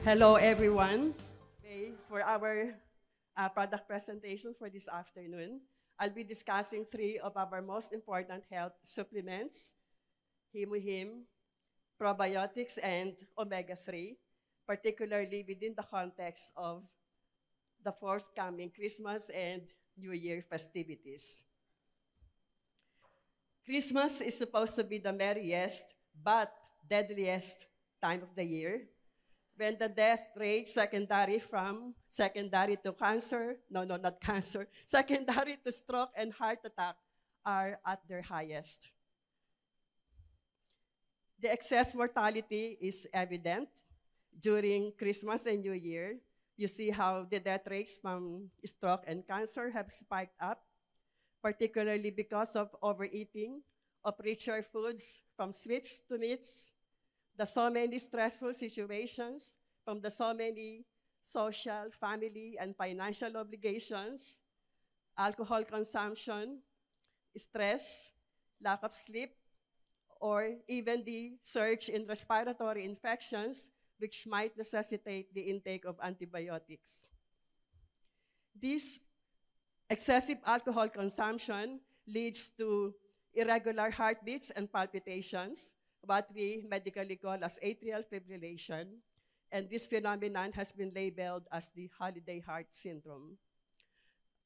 Hello, everyone. Okay, for our product presentation for this afternoon, I'll be discussing three of our most important health supplements, Himuhim, probiotics, and omega-3, particularly within the context of the forthcoming Christmas and New Year festivities. Christmas is supposed to be the merriest but deadliest time of the year when the death rate secondary to cancer, no, not cancer, secondary to stroke and heart attack are at their highest. The excess mortality is evident during Christmas and New Year. You see how the death rates from stroke and cancer have spiked up, particularly because of overeating of richer foods, from sweets to meats, the so many stressful situations, from the so many social, family, and financial obligations, alcohol consumption, stress, lack of sleep, or even the surge in respiratory infections, which might necessitate the intake of antibiotics. This excessive alcohol consumption leads to irregular heartbeats and palpitations, what we medically call as atrial fibrillation, and this phenomenon has been labeled as the holiday heart syndrome.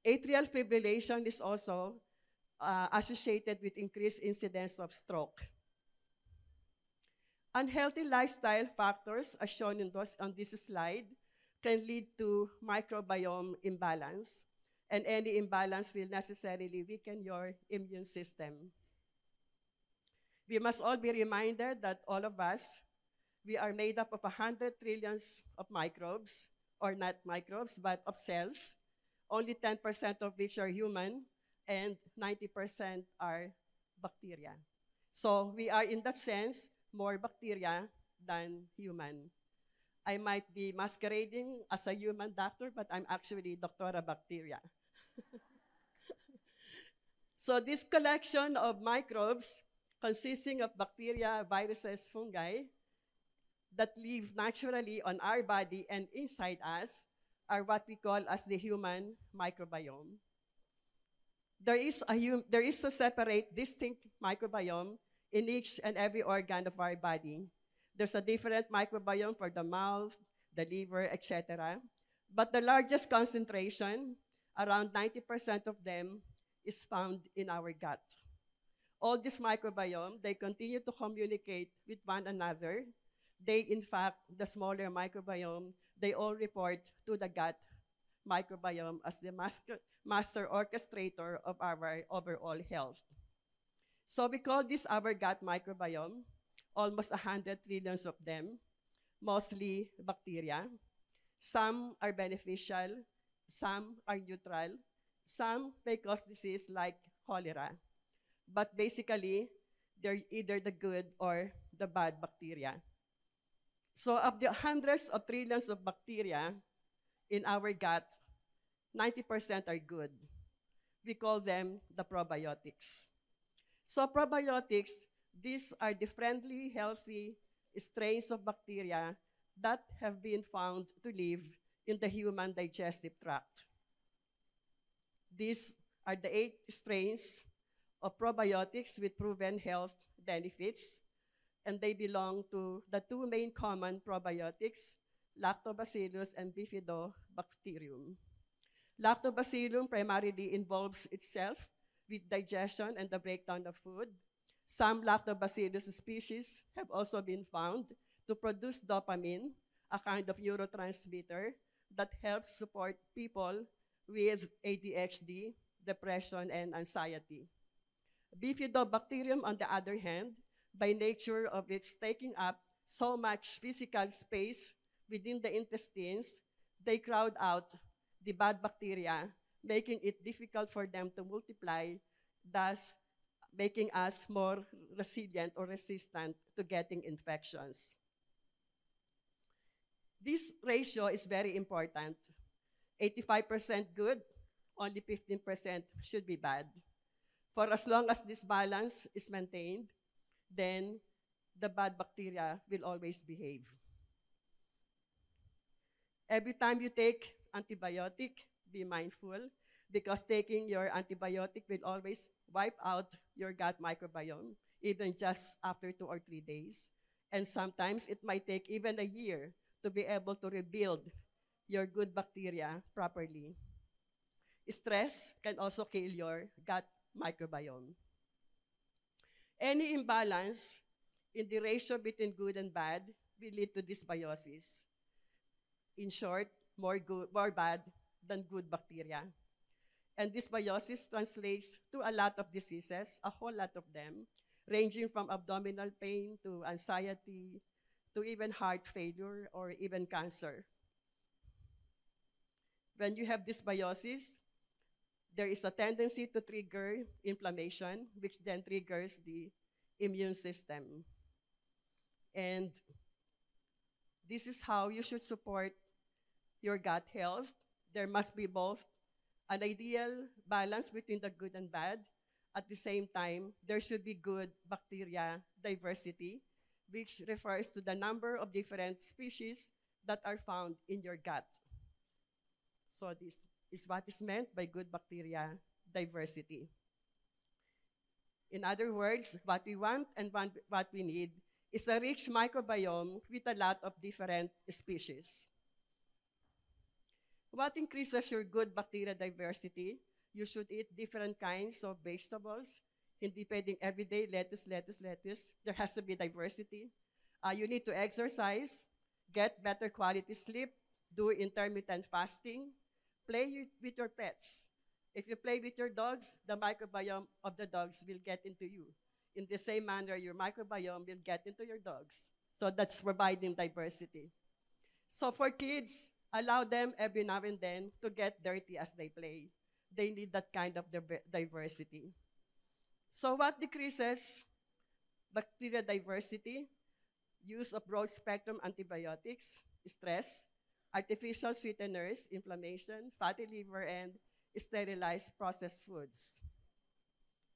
Atrial fibrillation is also associated with increased incidence of stroke. Unhealthy lifestyle factors, as shown on this slide, can lead to microbiome imbalance, and any imbalance will necessarily weaken your immune system. We must all be reminded that all of us, we are made up of 100 trillions of microbes, or not microbes, but of cells, only 10% of which are human, and 90% are bacteria. So we are, in that sense, more bacteria than human. I might be masquerading as a human doctor, but I'm actually Doctora Bacteria. So this collection of microbes consisting of bacteria, viruses, fungi that live naturally on our body and inside us are what we call as the human microbiome. There is a separate, distinct microbiome in each and every organ of our body. There's a different microbiome for the mouth, the liver, etc. But the largest concentration, around 90% of them, is found in our gut. All this microbiome, they continue to communicate with one another. They, in fact, the smaller microbiome, they all report to the gut microbiome as the master orchestrator of our overall health. So we call this our gut microbiome, almost 100 trillions of them, mostly bacteria. Some are beneficial, some are neutral, some may cause disease like cholera. But basically, they're either the good or the bad bacteria. So of the hundreds of trillions of bacteria in our gut, 90% are good. We call them the probiotics. So probiotics, these are the friendly, healthy strains of bacteria that have been found to live in the human digestive tract. These are the 8 strains of probiotics with proven health benefits, and they belong to the 2 main common probiotics, Lactobacillus and Bifidobacterium. Lactobacillum primarily involves itself with digestion and the breakdown of food. Some Lactobacillus species have also been found to produce dopamine, a kind of neurotransmitter that helps support people with ADHD, depression, and anxiety. Bifidobacterium, on the other hand, by nature of its taking up so much physical space within the intestines, they crowd out the bad bacteria, making it difficult for them to multiply, thus making us more resilient or resistant to getting infections. This ratio is very important. 85% good, only 15% should be bad. For as long as this balance is maintained, then the bad bacteria will always behave. Every time you take antibiotic, be mindful because taking your antibiotic will always wipe out your gut microbiome, even just after 2 or 3 days. And sometimes it might take even a year to be able to rebuild your good bacteria properly. Stress can also kill your gut microbiome. Any imbalance in the ratio between good and bad will lead to dysbiosis. In short, more bad than good bacteria. And dysbiosis translates to a lot of diseases, a whole lot of them, ranging from abdominal pain to anxiety to even heart failure or even cancer. When you have dysbiosis, there is a tendency to trigger inflammation, which then triggers the immune system. And this is how you should support your gut health. There must be both an ideal balance between the good and bad. At the same time, there should be good bacteria diversity, which refers to the number of different species that are found in your gut. So this is what is meant by good bacteria diversity. In other words, what we want and what we need is a rich microbiome with a lot of different species. What increases your good bacteria diversity? You should eat different kinds of vegetables. Hindi pwedeng everyday lettuce, lettuce, lettuce. There has to be diversity. You need to exercise, get better quality sleep, do intermittent fasting, play with your pets. If you play with your dogs, the microbiome of the dogs will get into you. In the same manner, your microbiome will get into your dogs. So that's providing diversity. So for kids, allow them every now and then to get dirty as they play. They need that kind of diversity. So what decreases bacteria diversity? Use of broad-spectrum antibiotics, stress, artificial sweeteners, inflammation, fatty liver, and sterilized processed foods.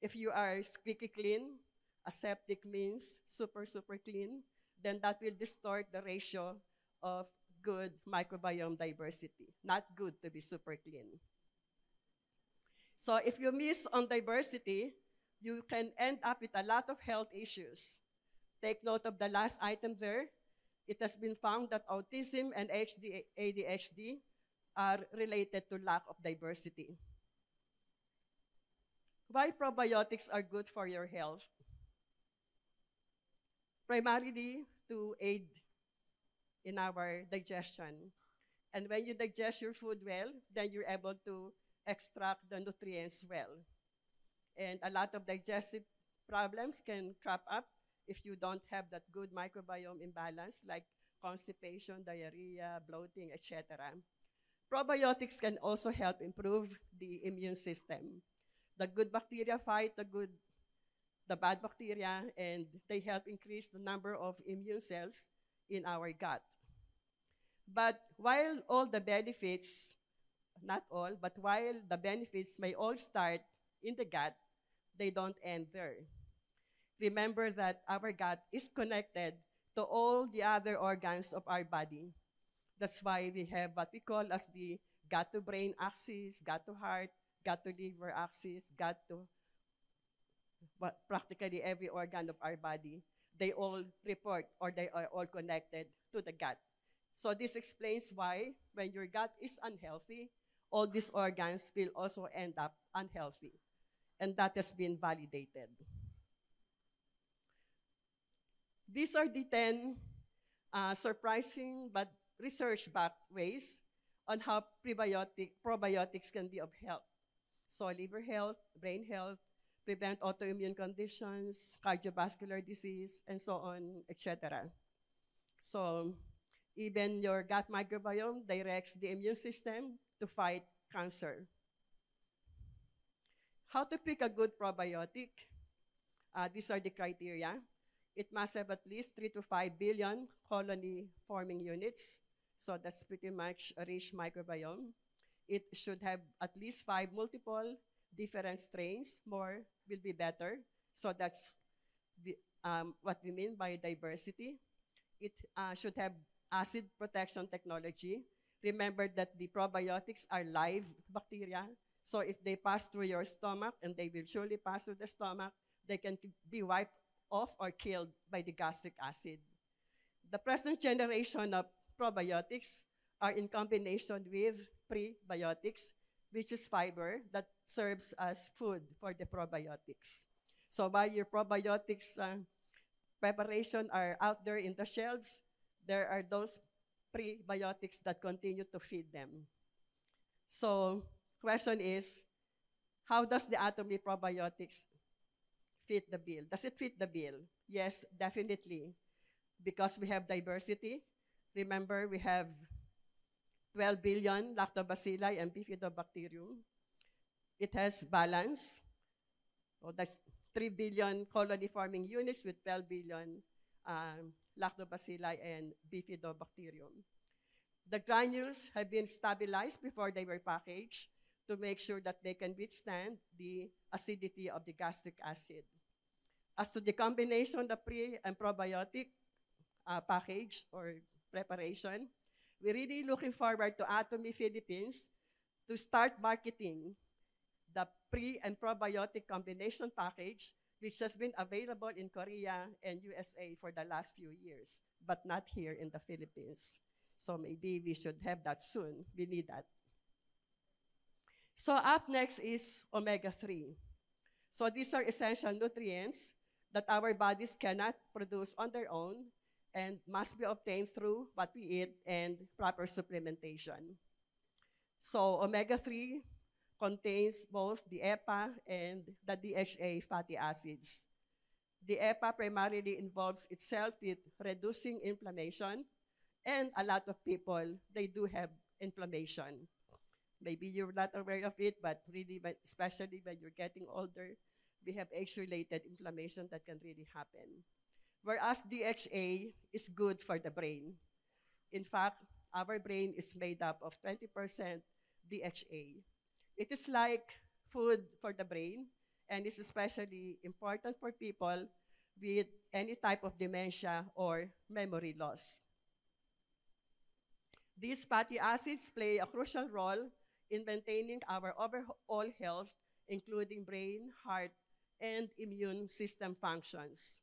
If you are squeaky clean, aseptic means super, super clean, then that will distort the ratio of good microbiome diversity. Not good to be super clean. So if you miss on diversity, you can end up with a lot of health issues. Take note of the last item there. It has been found that autism and ADHD are related to lack of diversity. Why probiotics are good for your health? Primarily to aid in our digestion. And when you digest your food well, then you're able to extract the nutrients well. And a lot of digestive problems can crop up if you don't have that good microbiome imbalance, like constipation, diarrhea, bloating, etc. Probiotics can also help improve the immune system. The good bacteria fight the bad bacteria, and they help increase the number of immune cells in our gut. But while all the benefits, not all, but while the benefits may all start in the gut, they don't end there. Remember that our gut is connected to all the other organs of our body. That's why we have what we call as the gut-to-brain axis, gut-to-heart, gut-to-liver axis, gut to practically every organ of our body. They all report or they are all connected to the gut. So this explains why when your gut is unhealthy, all these organs will also end up unhealthy. And that has been validated. These are the 10 surprising but research-backed ways on how probiotics can be of help. So liver health, brain health, prevent autoimmune conditions, cardiovascular disease, and so on, etc. So even your gut microbiome directs the immune system to fight cancer. How to pick a good probiotic? These are the criteria. It must have at least 3 to 5 billion colony-forming units. So that's pretty much a rich microbiome. It should have at least 5 multiple different strains. More will be better. So that's what we mean by diversity. It should have acid protection technology. Remember that the probiotics are live bacteria. So if they pass through your stomach, and they will surely pass through the stomach, they can be wiped off or killed by the gastric acid. The present generation of probiotics are in combination with prebiotics, which is fiber that serves as food for the probiotics. So while your probiotics preparation are out there in the shelves, there are those prebiotics that continue to feed them. So question is, how does the Atomy probiotics fit the bill? Does it fit the bill? Yes, definitely, because we have diversity. Remember, we have 12 billion lactobacilli and bifidobacterium. It has balance. Oh, that's 3 billion colony-forming units with 12 billion lactobacilli and bifidobacterium. The granules have been stabilized before they were packaged to make sure that they can withstand the acidity of the gastric acid. As to the combination of pre and probiotic package or preparation, we're really looking forward to Atomy Philippines to start marketing the pre and probiotic combination package, which has been available in Korea and USA for the last few years, but not here in the Philippines. So maybe we should have that soon. We need that. So up next is omega-3. So these are essential nutrients that our bodies cannot produce on their own and must be obtained through what we eat and proper supplementation. So omega-3 contains both the EPA and the DHA fatty acids. The EPA primarily involves itself with reducing inflammation, and a lot of people, they do have inflammation. Maybe you're not aware of it, but really, especially when you're getting older, we have age-related inflammation that can really happen. Whereas DHA is good for the brain. In fact, our brain is made up of 20% DHA. It is like food for the brain, and it's especially important for people with any type of dementia or memory loss. These fatty acids play a crucial role in maintaining our overall health, including brain, heart, and immune system functions.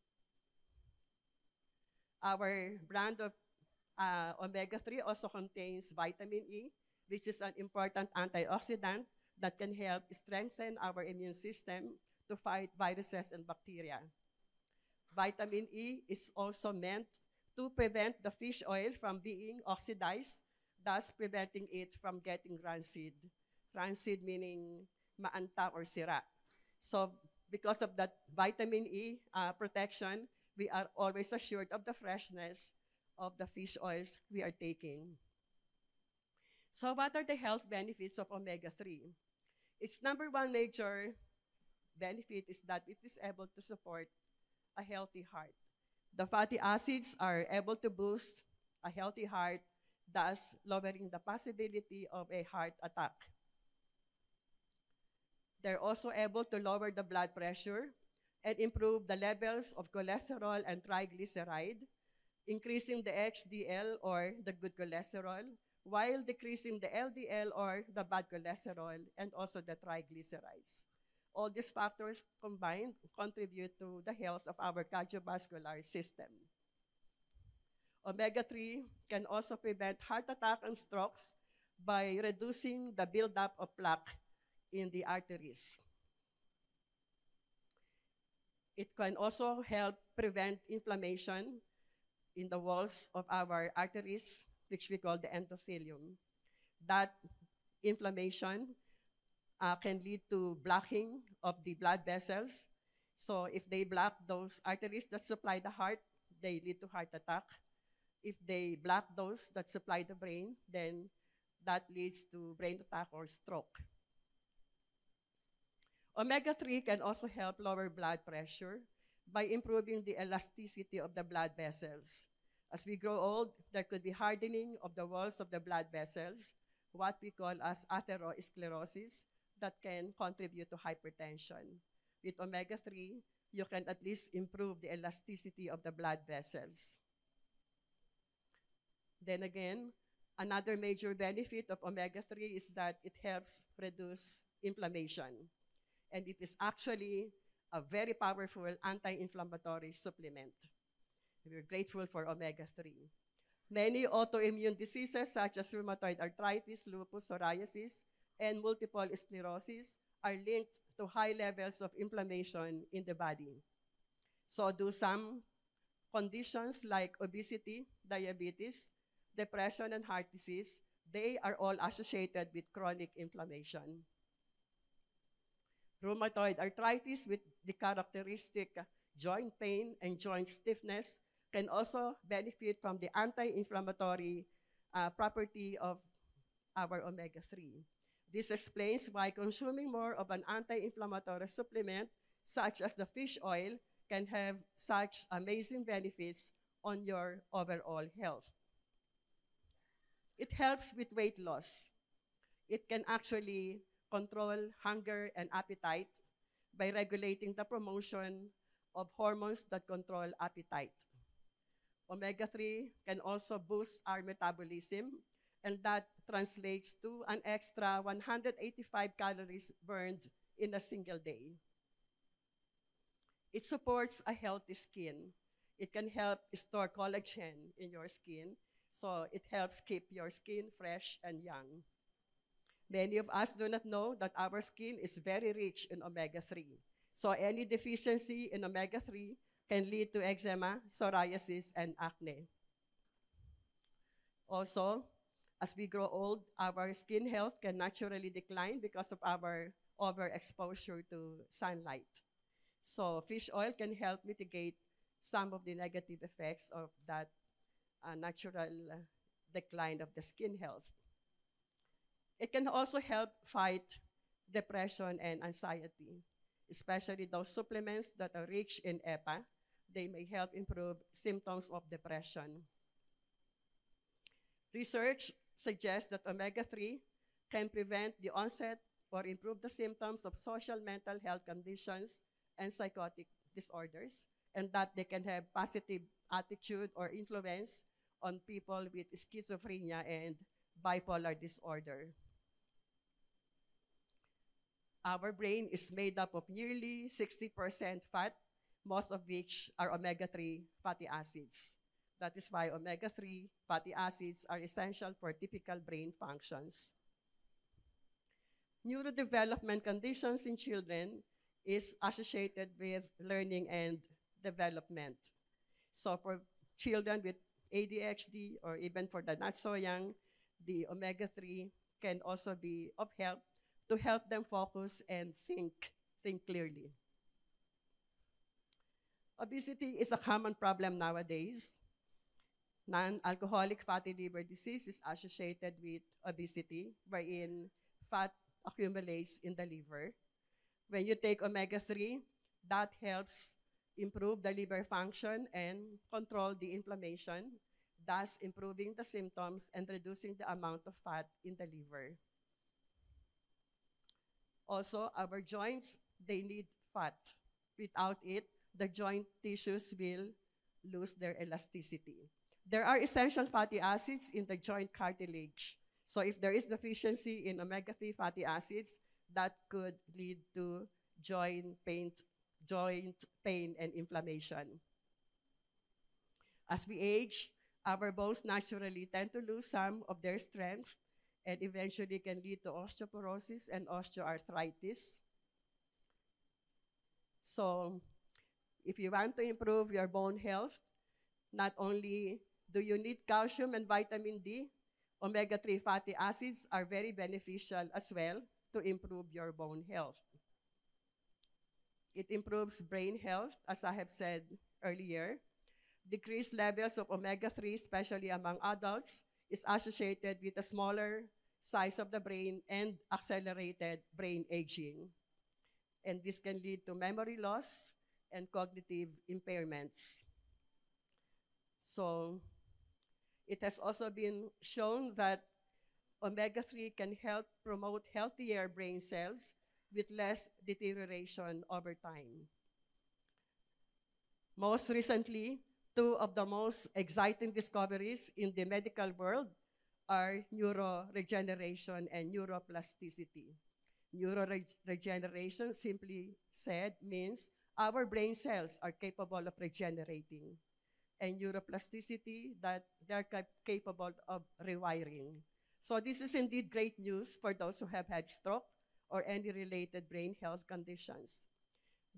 Our brand of omega-3 also contains vitamin E, which is an important antioxidant that can help strengthen our immune system to fight viruses and bacteria. Vitamin E is also meant to prevent the fish oil from being oxidized, thus preventing it from getting rancid. Rancid meaning maanta or sira. So because of that vitamin E protection, we are always assured of the freshness of the fish oils we are taking. So what are the health benefits of omega-3? Its number one major benefit is that it is able to support a healthy heart. The fatty acids are able to boost a healthy heart, thus lowering the possibility of a heart attack. They're also able to lower the blood pressure and improve the levels of cholesterol and triglyceride, increasing the HDL or the good cholesterol, while decreasing the LDL or the bad cholesterol and also the triglycerides. All these factors combined contribute to the health of our cardiovascular system. Omega-3 can also prevent heart attack and strokes by reducing the buildup of plaque in the arteries. It can also help prevent inflammation in the walls of our arteries, which we call the endothelium. That inflammation can lead to blocking of the blood vessels. So if they block those arteries that supply the heart, they lead to heart attack. If they block those that supply the brain, then that leads to brain attack or stroke. Omega-3 can also help lower blood pressure by improving the elasticity of the blood vessels. As we grow old, there could be hardening of the walls of the blood vessels, what we call as atherosclerosis, that can contribute to hypertension. With omega-3, you can at least improve the elasticity of the blood vessels. Then again, Another major benefit of omega-3 is that it helps reduce inflammation. And it is actually a very powerful anti-inflammatory supplement. We're grateful for omega-3. Many autoimmune diseases such as rheumatoid arthritis, lupus, psoriasis, and multiple sclerosis are linked to high levels of inflammation in the body. So do some conditions like obesity, diabetes, depression, and heart disease, they are all associated with chronic inflammation. Rheumatoid arthritis with the characteristic joint pain and joint stiffness can also benefit from the anti-inflammatory property of our omega-3. This explains why consuming more of an anti-inflammatory supplement, such as the fish oil, can have such amazing benefits on your overall health. It helps with weight loss. It can actually control hunger and appetite by regulating the promotion of hormones that control appetite. Omega-3 can also boost our metabolism, and that translates to an extra 185 calories burned in a single day. It supports a healthy skin. It can help store collagen in your skin, so it helps keep your skin fresh and young. Many of us do not know that our skin is very rich in omega-3. So any deficiency in omega-3 can lead to eczema, psoriasis, and acne. Also, as we grow old, our skin health can naturally decline because of our overexposure to sunlight. So fish oil can help mitigate some of the negative effects of that natural decline of the skin health. It can also help fight depression and anxiety, especially those supplements that are rich in EPA. They may help improve symptoms of depression. Research suggests that omega-3 can prevent the onset or improve the symptoms of social mental health conditions and psychotic disorders, and that they can have positive attitude or influence on people with schizophrenia and bipolar disorder. Our brain is made up of nearly 60% fat, most of which are omega-3 fatty acids. That is why omega-3 fatty acids are essential for typical brain functions. Neurodevelopment conditions in children is associated with learning and development. So for children with ADHD or even for the not so young, the omega-3 can also be of help to help them focus and think clearly. Obesity is a common problem nowadays. Non-alcoholic fatty liver disease is associated with obesity, wherein fat accumulates in the liver. When you take omega-3, that helps improve the liver function and control the inflammation, thus improving the symptoms and reducing the amount of fat in the liver. Also, our joints, they need fat. Without it, the joint tissues will lose their elasticity. There are essential fatty acids in the joint cartilage. So if there is deficiency in omega-3 fatty acids, that could lead to joint pain and inflammation. As we age, our bones naturally tend to lose some of their strength and eventually can lead to osteoporosis and osteoarthritis. So if you want to improve your bone health, not only do you need calcium and vitamin D, omega-3 fatty acids are very beneficial as well to improve your bone health. It improves brain health, as I have said earlier. Decreased levels of omega-3, especially among adults, is associated with a smaller size of the brain and accelerated brain aging. And this can lead to memory loss and cognitive impairments. So it has also been shown that omega-3 can help promote healthier brain cells with less deterioration over time. Most recently, two of the most exciting discoveries in the medical world are neuroregeneration and neuroplasticity. Neuroregeneration, simply said, means our brain cells are capable of regenerating, and neuroplasticity, that they're capable of rewiring. So this is indeed great news for those who have had stroke or any related brain health conditions.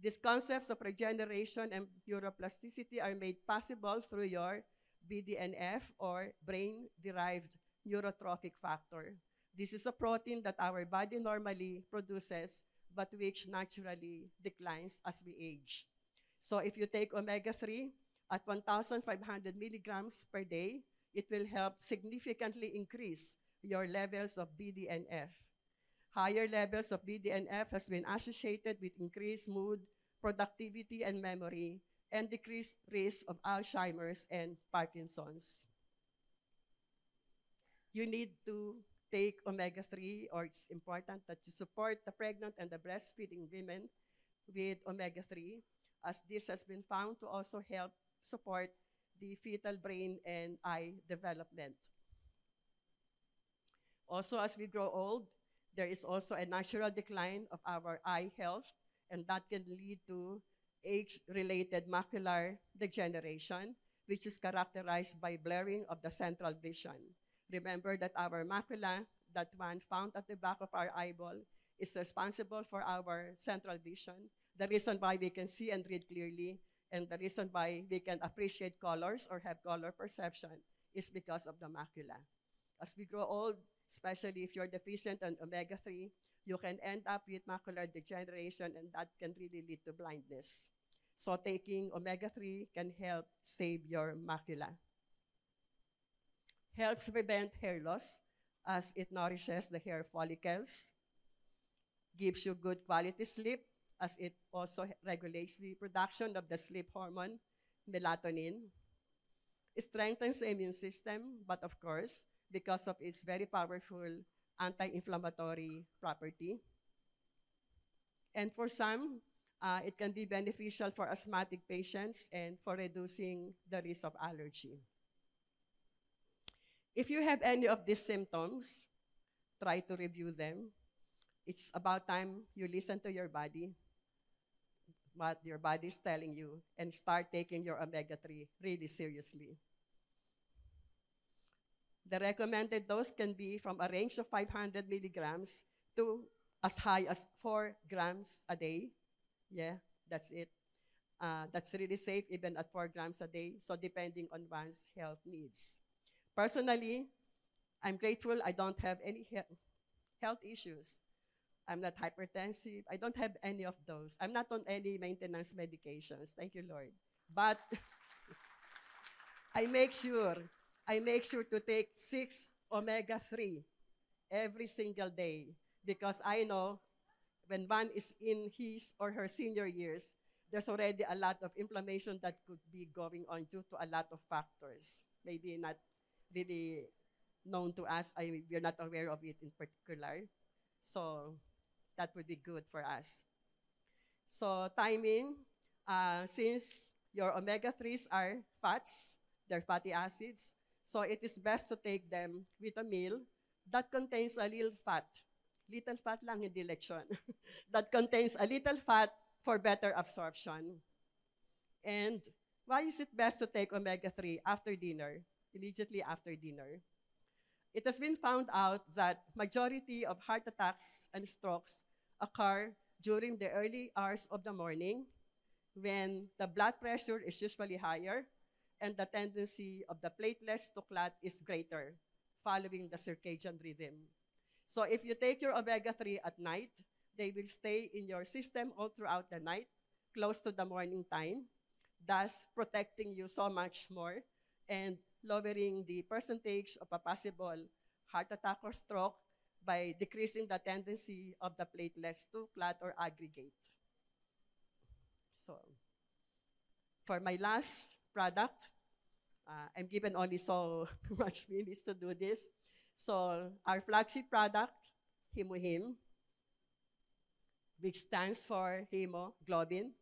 These concepts of regeneration and neuroplasticity are made possible through your BDNF, or brain-derived neurotrophic factor. This is a protein that our body normally produces, but which naturally declines as we age. So if you take omega-3 at 1,500 milligrams per day, it will help significantly increase your levels of BDNF. Higher levels of BDNF has been associated with increased mood, productivity, and memory, and decreased risk of Alzheimer's and Parkinson's. You need to take omega-3, or it's important that you support the pregnant and the breastfeeding women with omega-3, as this has been found to also help support the fetal brain and eye development. Also, as we grow old, there is also a natural decline of our eye health, and that can lead to age-related macular degeneration, which is characterized by blurring of the central vision. Remember that our macula, that one found at the back of our eyeball, is responsible for our central vision, the reason why we can see and read clearly, and the reason why we can appreciate colors or have color perception is because of the macula. As we grow old, especially if you're deficient in omega-3, you can end up with macular degeneration, and that can really lead to blindness. So taking omega-3 can help save your macula. Helps prevent hair loss as it nourishes the hair follicles, gives you good quality sleep as it also regulates the production of the sleep hormone, melatonin. It strengthens the immune system, but of course, because of its very powerful anti-inflammatory property. And for some, it can be beneficial for asthmatic patients and for reducing the risk of allergy. If you have any of these symptoms, try to review them. It's about time you listen to your body, what your body is telling you, and start taking your omega-3 really seriously. The recommended dose can be from a range of 500 milligrams to as high as 4 grams a day. Yeah, that's it. That's really safe even at 4 grams a day, so depending on one's health needs. Personally, I'm grateful I don't have any health issues. I'm not hypertensive. I don't have any of those. I'm not on any maintenance medications. Thank you, Lord. But I make sure to take 6 omega-3 every single day, because I know when one is in his or her senior years, there's already a lot of inflammation that could be going on due to a lot of factors. Maybe not really known to us. We're not aware of it in particular. So that would be good for us. So timing, since your omega-3s are fats, they're fatty acids, so it is best to take them with a meal that contains a little fat lang, hindi lechon, that contains a little fat for better absorption. And why is it best to take omega-3 after dinner, immediately after dinner? It has been found out that majority of heart attacks and strokes occur during the early hours of the morning, when the blood pressure is usually higher and the tendency of the platelets to clot is greater, following the circadian rhythm. So if you take your omega-3 at night, they will stay in your system all throughout the night, close to the morning time, thus protecting you so much more and lowering the percentage of a possible heart attack or stroke by decreasing the tendency of the platelets to clot or aggregate. So, for my last product, I'm given only so much minutes to do this. So, our flagship product, HemoHim, which stands for hemoglobin,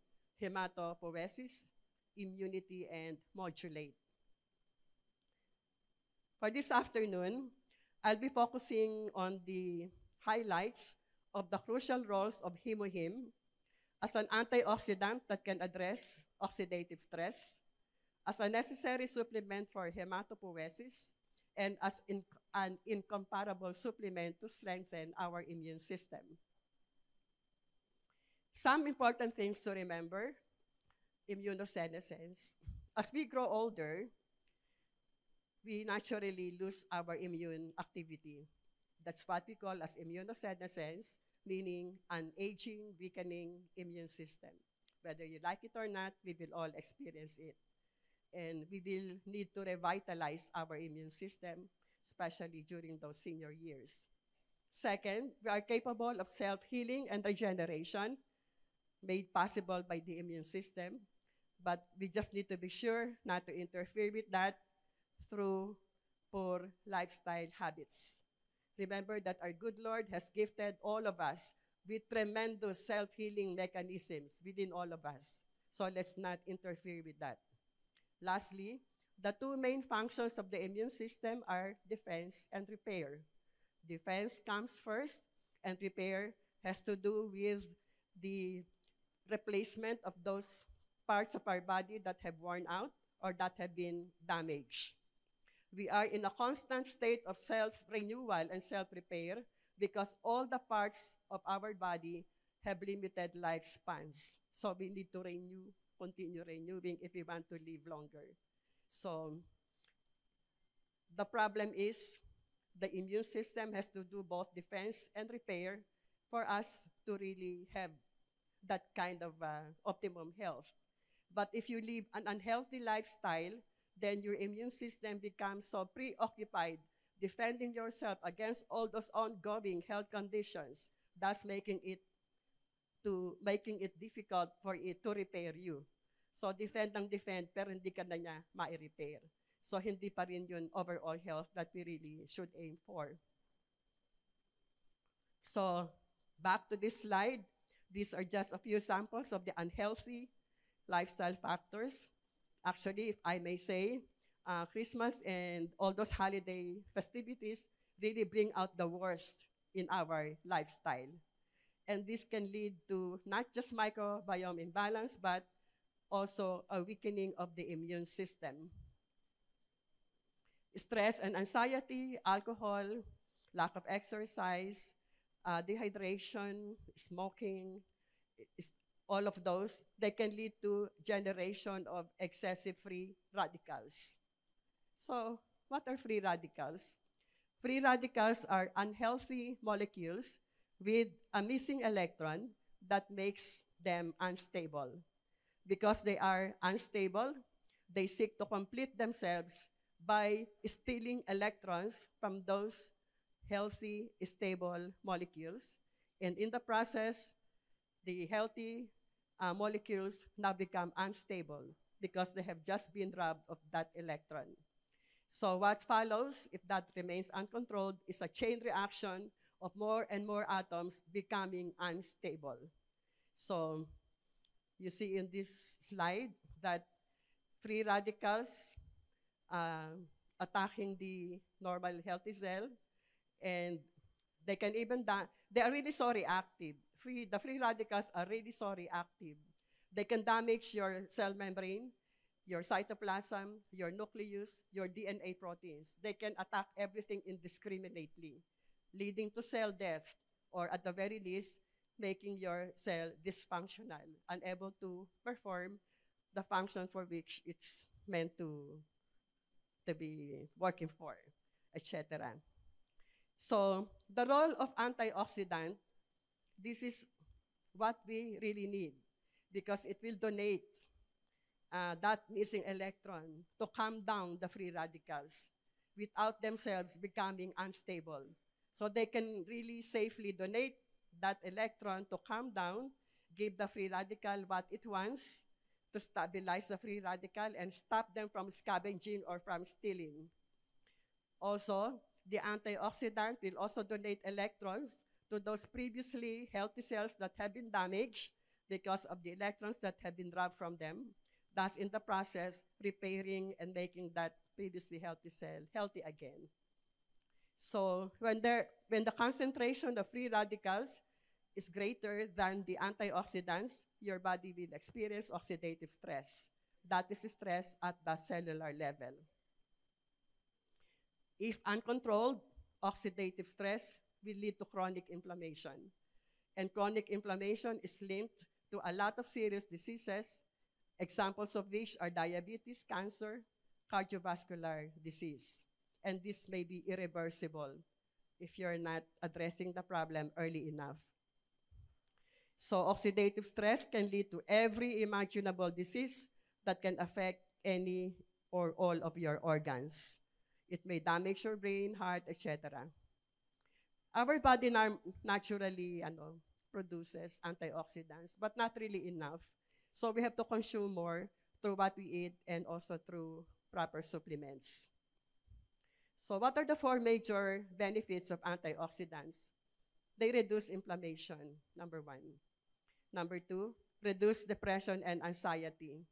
hematopoiesis, immunity, and modulate. For this afternoon, I'll be focusing on the highlights of the crucial roles of hemohim as an antioxidant that can address oxidative stress, as a necessary supplement for hematopoiesis, and as an incomparable supplement to strengthen our immune system. Some important things to remember: immunosenescence. As we grow older, we naturally lose our immune activity. That's what we call as immunosenescence, meaning an aging, weakening immune system. Whether you like it or not, we will all experience it. And we will need to revitalize our immune system, especially during those senior years. Second, we are capable of self-healing and regeneration, made possible by the immune system, but we just need to be sure not to interfere with that through poor lifestyle habits. Remember that our good Lord has gifted all of us with tremendous self-healing mechanisms within all of us. So let's not interfere with that. Lastly, the two main functions of the immune system are defense and repair. Defense comes first, and repair has to do with the replacement of those parts of our body that have worn out or that have been damaged. We are in a constant state of self-renewal and self-repair because all the parts of our body have limited lifespans. So we need to renew, continue renewing if we want to live longer. So the problem is the immune system has to do both defense and repair for us to really have that kind of optimum health. But if you live an unhealthy lifestyle, then your immune system becomes so preoccupied defending yourself against all those ongoing health conditions, thus making it difficult for it to repair you. So defend ng defend, pero hindi ka na niya ma-repair. So hindi pa rin yun overall health that we really should aim for. So back to this slide, these are just a few samples of the unhealthy lifestyle factors. Actually, if I may say, Christmas and all those holiday festivities really bring out the worst in our lifestyle. And this can lead to not just microbiome imbalance, but also a weakening of the immune system. Stress and anxiety, alcohol, lack of exercise, dehydration, smoking, all of those, they can lead to generation of excessive free radicals. So what are free radicals? Free radicals are unhealthy molecules with a missing electron that makes them unstable. Because they are unstable, they seek to complete themselves by stealing electrons from those healthy, stable molecules. And in the process, the healthy molecules now become unstable because they have just been robbed of that electron. So what follows, if that remains uncontrolled, is a chain reaction of more and more atoms becoming unstable. So you see in this slide that free radicals attacking the normal healthy cell, and they can even they are really so reactive. The free radicals are really so reactive. They can damage your cell membrane, your cytoplasm, your nucleus, your DNA proteins. They can attack everything indiscriminately, leading to cell death, or at the very least, making your cell dysfunctional, unable to perform the function for which it's meant to be working for, etc. So the role of antioxidant, this is what we really need because it will donate that missing electron to calm down the free radicals without themselves becoming unstable. So they can really safely donate that electron to calm down, give the free radical what it wants, to stabilize the free radical and stop them from scavenging or from stealing. Also, the antioxidant will also donate electrons to those previously healthy cells that have been damaged because of the electrons that have been robbed from them, thus in the process, repairing and making that previously healthy cell healthy again. So when the concentration of free radicals is greater than the antioxidants, your body will experience oxidative stress. That is stress at the cellular level. If uncontrolled, oxidative stress will lead to chronic inflammation. And chronic inflammation is linked to a lot of serious diseases, examples of which are diabetes, cancer, cardiovascular disease. And this may be irreversible if you're not addressing the problem early enough. So oxidative stress can lead to every imaginable disease that can affect any or all of your organs. It may damage your brain, heart, etc. Our body naturally produces antioxidants, but not really enough. So we have to consume more through what we eat and also through proper supplements. So what are the 4 major benefits of antioxidants? They reduce inflammation, number 1. Number 2, reduce depression and anxiety.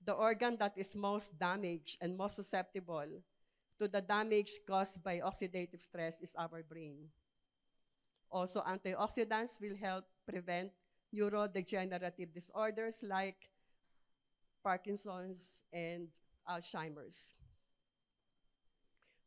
The organ that is most damaged and most susceptible to the damage caused by oxidative stress is our brain. Also, antioxidants will help prevent neurodegenerative disorders like Parkinson's and Alzheimer's.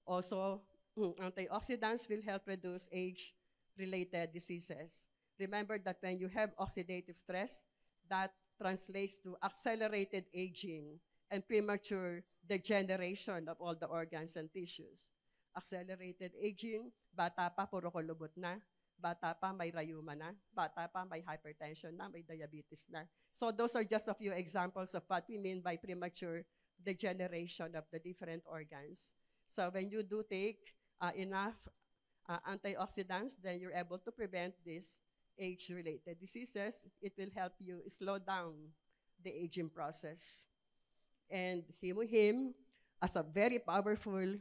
Also, antioxidants will help reduce age-related diseases. Remember that when you have oxidative stress, that translates to accelerated aging and premature degeneration of all the organs and tissues. Accelerated aging, bata pa, puro kulubot na. Bata pa, may rayuma na. Bata pa, may hypertension na, may diabetes na. So those are just a few examples of what we mean by premature degeneration of the different organs. So when you do take enough antioxidants, then you're able to prevent these age-related diseases. It will help you slow down the aging process. And Himuhim, as a very powerful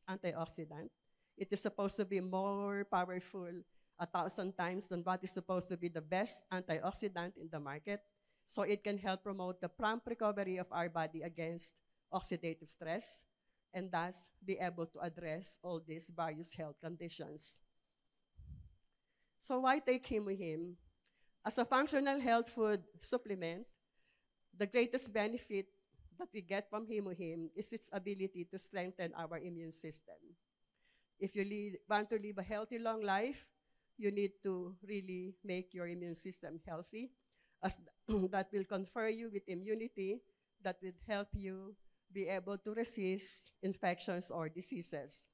antioxidant, it is supposed to be more powerful 1,000 times than what is supposed to be the best antioxidant in the market. So it can help promote the prompt recovery of our body against oxidative stress, and thus be able to address all these various health conditions. So why take Himuhim? As a functional health food supplement, the greatest benefit that we get from Himuhim is its ability to strengthen our immune system. If you want to live a healthy, long life, you need to really make your immune system healthy, as that will confer you with immunity that will help you be able to resist infections or diseases.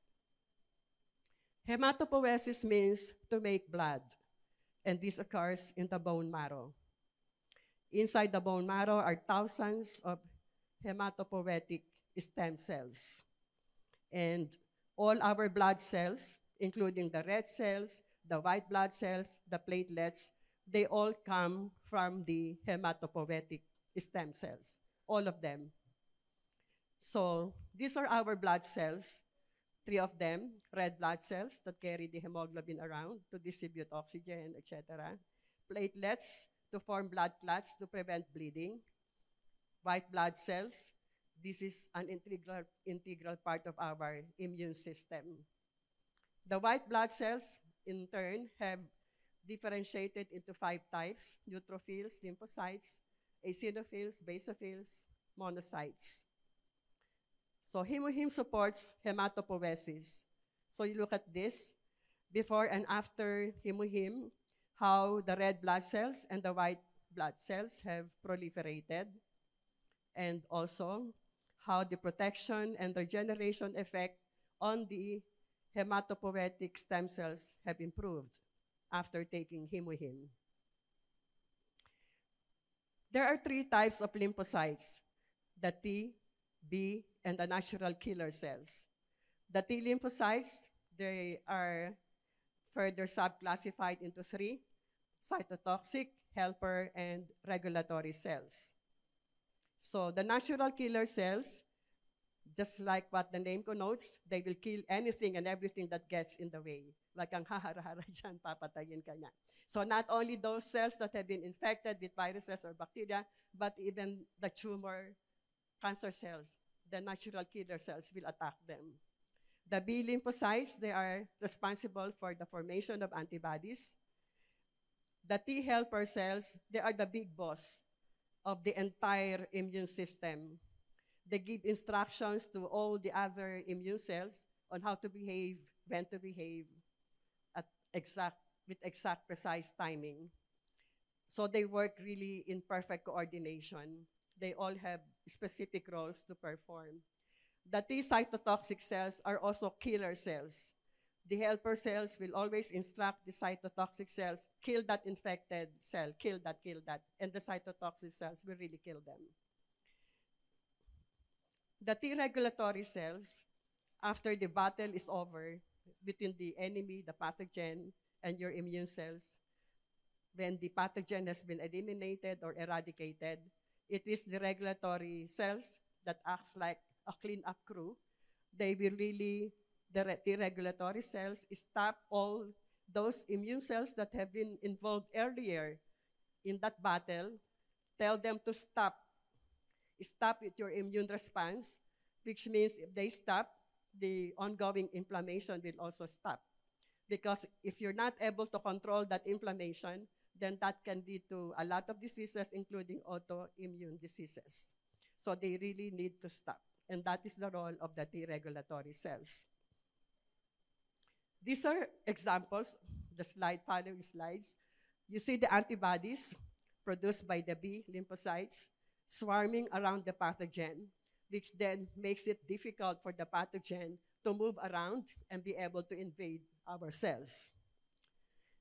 Hematopoiesis means to make blood, and this occurs in the bone marrow. Inside the bone marrow are thousands of hematopoietic stem cells. And all our blood cells, including the red cells, the white blood cells, the platelets, they all come from the hematopoietic stem cells, all of them. So these are our blood cells, 3 of them, red blood cells that carry the hemoglobin around to distribute oxygen, etc. Platelets to form blood clots to prevent bleeding. White blood cells, this is an integral part of our immune system. The white blood cells, in turn, have differentiated into 5 types: neutrophils, lymphocytes, eosinophils, basophils, monocytes. So Himuhim supports hematopoiesis. So you look at this, before and after Himuhim, how the red blood cells and the white blood cells have proliferated, and also how the protection and regeneration effect on the hematopoietic stem cells have improved after taking Himuhim. There are 3 types of lymphocytes: the T, B, and the natural killer cells. The T lymphocytes, they are further subclassified into 3: cytotoxic, helper, and regulatory cells. So the natural killer cells, just like what the name connotes, they will kill anything and everything that gets in the way. Like ang hahara-hara dyan, papatayin ka niya. So not only those cells that have been infected with viruses or bacteria, but even the tumor cancer cells, the natural killer cells will attack them. The B lymphocytes, they are responsible for the formation of antibodies. The T helper cells, they are the big boss of the entire immune system. They give instructions to all the other immune cells on how to behave, when to behave, at with exact precise timing. So they work really in perfect coordination. They all have specific roles to perform. The T cytotoxic cells are also killer cells. The helper cells will always instruct the cytotoxic cells, kill that infected cell, kill that, and the cytotoxic cells will really kill them. The T regulatory cells, after the battle is over between the enemy, the pathogen, and your immune cells, when the pathogen has been eliminated or eradicated, it is the regulatory cells that acts like a cleanup crew. They will really, the regulatory cells, stop all those immune cells that have been involved earlier in that battle, tell them to stop. Stop with your immune response, which means if they stop, the ongoing inflammation will also stop. Because if you're not able to control that inflammation, then that can lead to a lot of diseases, including autoimmune diseases. So they really need to stop. And that is the role of the T regulatory cells. These are examples, the following slides. You see the antibodies produced by the B lymphocytes swarming around the pathogen, which then makes it difficult for the pathogen to move around and be able to invade our cells.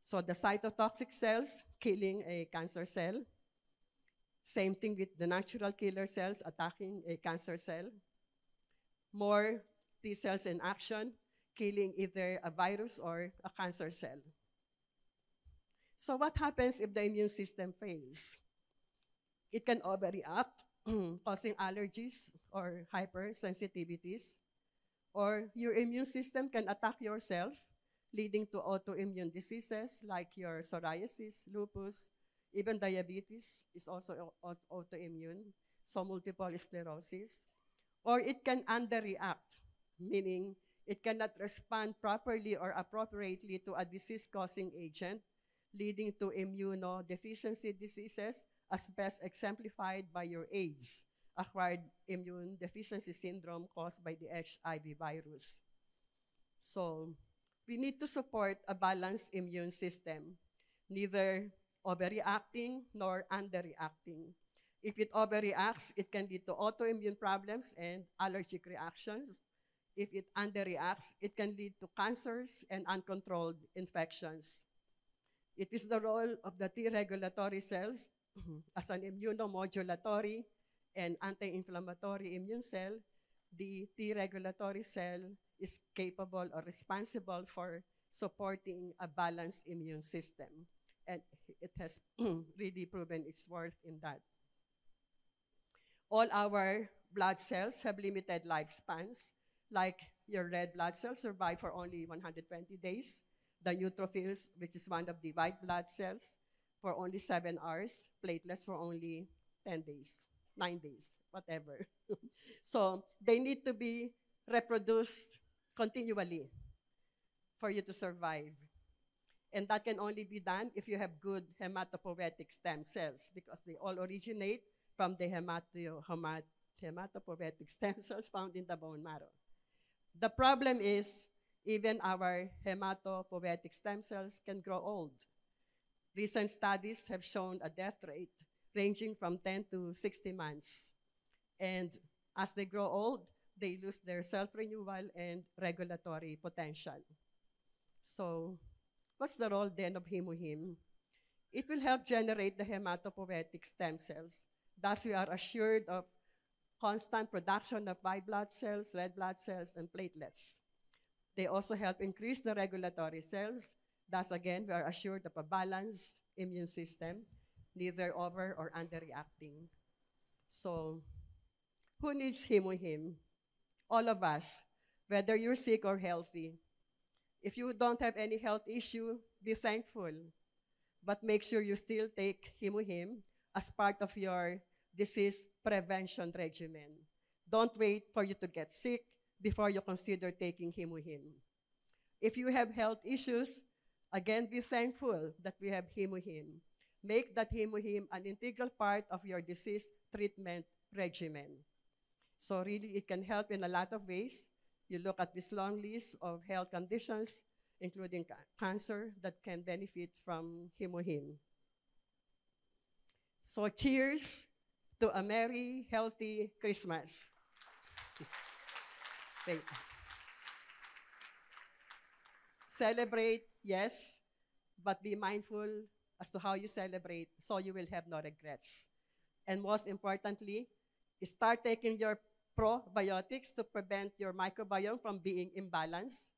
So the cytotoxic cells killing a cancer cell. Same thing with the natural killer cells attacking a cancer cell. More T cells in action, killing either a virus or a cancer cell. So what happens if the immune system fails? It can overreact, causing allergies or hypersensitivities, or your immune system can attack yourself, leading to autoimmune diseases like your psoriasis, lupus, even diabetes is also autoimmune, so multiple sclerosis. Or it can underreact, meaning it cannot respond properly or appropriately to a disease-causing agent, leading to immunodeficiency diseases, as best exemplified by your AIDS, acquired immune deficiency syndrome caused by the HIV virus. So we need to support a balanced immune system, neither overreacting nor underreacting. If it overreacts, it can lead to autoimmune problems and allergic reactions. If it underreacts, it can lead to cancers and uncontrolled infections. It is the role of the T regulatory cells as an immunomodulatory and anti-inflammatory immune cell. The T regulatory cell is capable or responsible for supporting a balanced immune system. And it has really proven its worth in that. All our blood cells have limited lifespans, like your red blood cells survive for only 120 days. The neutrophils, which is one of the white blood cells, for only 7 hours, platelets for only 10 days, 9 days, whatever. So they need to be reproduced continually for you to survive. And that can only be done if you have good hematopoietic stem cells, because they all originate from the hematopoietic stem cells found in the bone marrow. The problem is, even our hematopoietic stem cells can grow old. Recent studies have shown a death rate ranging from 10 to 60 months. And as they grow old, they lose their self-renewal and regulatory potential. So what's the role then of Hemohim? It will help generate the hematopoietic stem cells. Thus, we are assured of constant production of white blood cells, red blood cells, and platelets. They also help increase the regulatory cells. Thus, again, we are assured of a balanced immune system, neither over or underreacting. So, who needs Hemohim? All of us, whether you're sick or healthy. If you don't have any health issue, be thankful. But make sure you still take Hemohim as part of your disease prevention regimen. Don't wait for you to get sick before you consider taking Himuhim. If you have health issues, again, be thankful that we have Himuhim. Make that Himuhim an integral part of your disease treatment regimen. So really, it can help in a lot of ways. You look at this long list of health conditions, including cancer, that can benefit from Himuhim. So cheers to a merry, healthy Christmas. Thank you. Celebrate, yes, but be mindful as to how you celebrate so you will have no regrets. And most importantly, start taking your probiotics to prevent your microbiome from being imbalanced,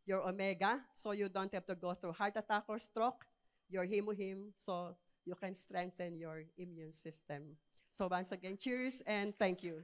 your omega, so you don't have to go through heart attack or stroke, your Himuhim, so you can strengthen your immune system. So once again, cheers and thank you.